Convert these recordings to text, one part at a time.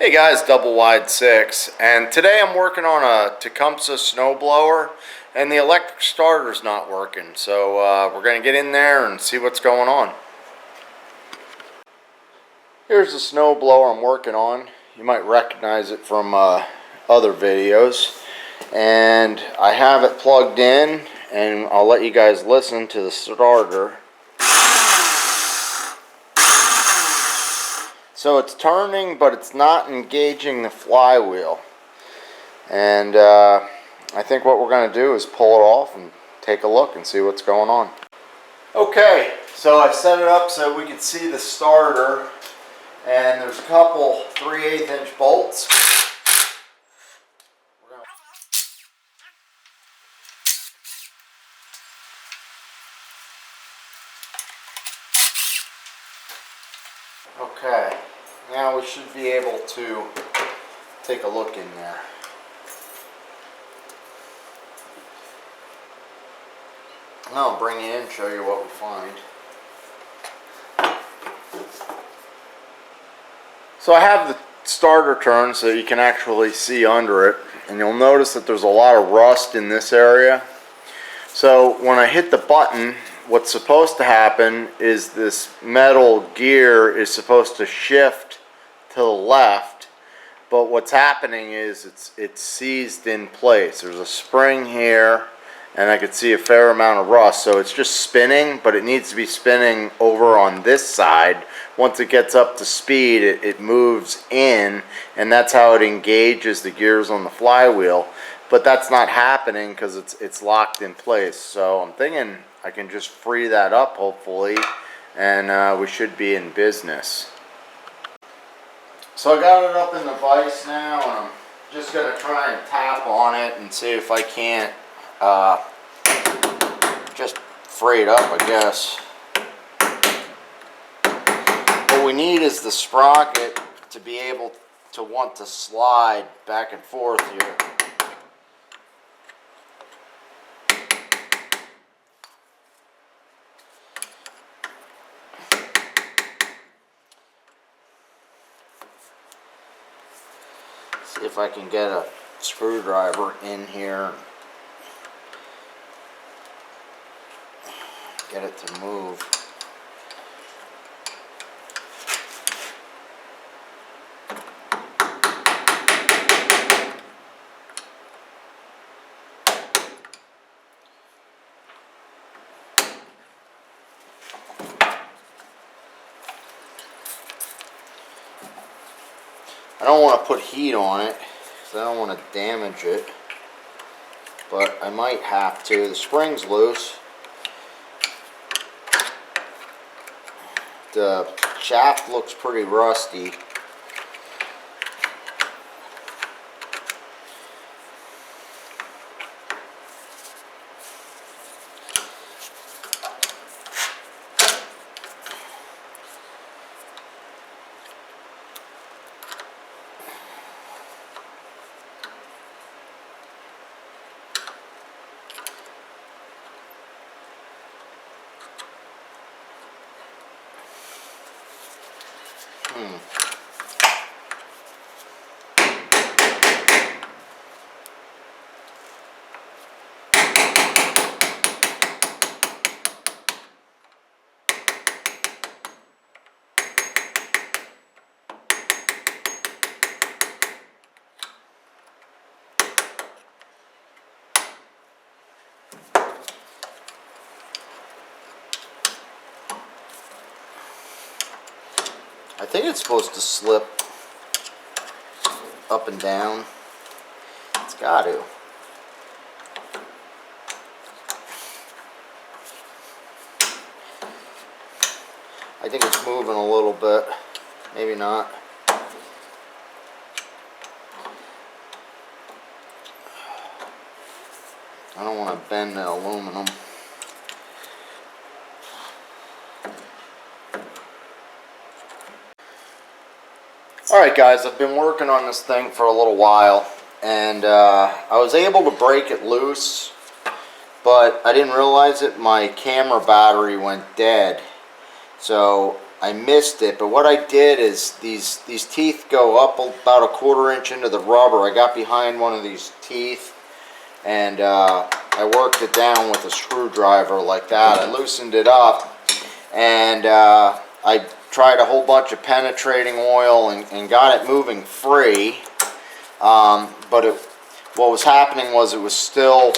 Hey guys, Double Wide 6, and today I'm working on a Tecumseh snowblower, and the electric starter's not working, so we're going to get in there and see what's going on. Here's the snowblower I'm working on. You might recognize it from other videos, and I have it plugged in, and I'll let you guys listen to the starter. So it's turning, but it's not engaging the flywheel. And I think what we're going to do is pull it off and take a look and see what's going on. Okay, so I set it up so we can see the starter. And there's a couple 3/8 inch bolts. Okay, now we should be able to take a look in there. I'll bring it in and show you what we find. So I have the starter turned so you can actually see under it, and you'll notice that there's a lot of rust in this area. So when I hit the button, what's supposed to happen is this metal gear is supposed to shift to the left, but what's happening is it's seized in place. There's a spring here, and I could see a fair amount of rust, so it's just spinning, but it needs to be spinning over on this side. Once it gets up to speed, it moves in, and that's how it engages the gears on the flywheel. But that's not happening because it's locked in place. So I'm thinking I can just free that up, hopefully, and we should be in business. So I got it up in the vise now, and I'm just going to try and tap on it and see if I can't just free it up, I guess. What we need is the sprocket to be able to want to slide back and forth here. See if I can get a screwdriver in here. Get it to move. I don't want to put heat on it because I don't want to damage it, but I might have to. The spring's loose. The shaft looks pretty rusty. I think it's supposed to slip up and down. It's got to. I think it's moving a little bit. Maybe not. I don't want to bend the aluminum. Alright guys, I've been working on this thing for a little while, and I was able to break it loose, but I didn't realize it. My camera battery went dead, so I missed it, but what I did is these teeth go up about a 1/4 inch into the rubber. I got behind one of these teeth, and I worked it down with a screwdriver like that. I loosened it up, and I tried a whole bunch of penetrating oil and got it moving free. But what was happening was it was still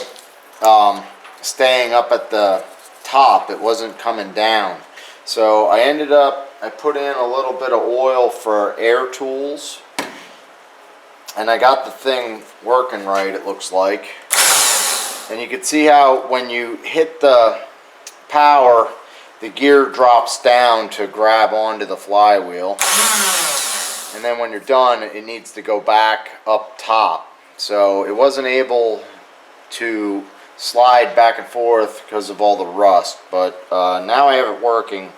staying up at the top. It wasn't coming down. So I put in a little bit of oil for air tools, and I got the thing working right, it looks like. And you can see how when you hit the power, the gear drops down to grab onto the flywheel. And then when you're done, it needs to go back up top. So it wasn't able to slide back and forth because of all the rust, but now I have it working.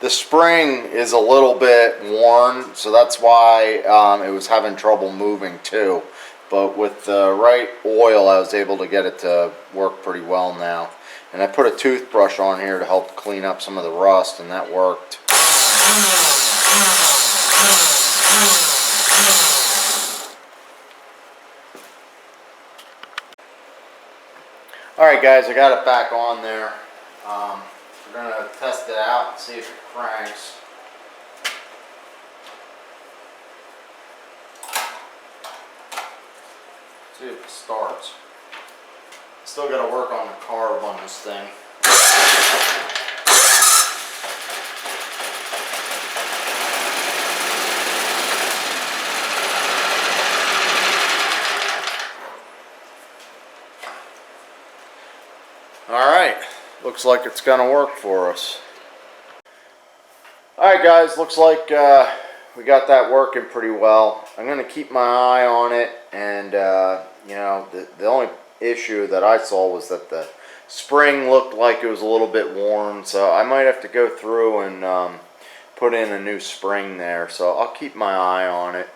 The spring is a little bit worn, so that's why it was having trouble moving too. But with the right oil, I was able to get it to work pretty well now. And I put a toothbrush on here to help clean up some of the rust, and that worked. Alright guys, I got it back on there. We're going to test it out and see if it cranks. See if it starts. Still got to work on the carb on this thing. Alright, looks like it's going to work for us. Alright guys, looks like we got that working pretty well. I'm going to keep my eye on it, and you know, the only issue that I saw was that the spring looked like it was a little bit worn, so I might have to go through and put in a new spring there. So I'll keep my eye on it.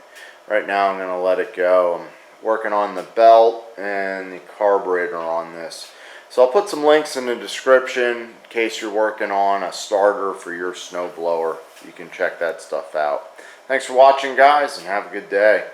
Right now I'm going to let it go. I'm working on the belt and the carburetor on this. So I'll put some links in the description in case you're working on a starter for your snowblower. You can check that stuff out. Thanks for watching guys, and have a good day.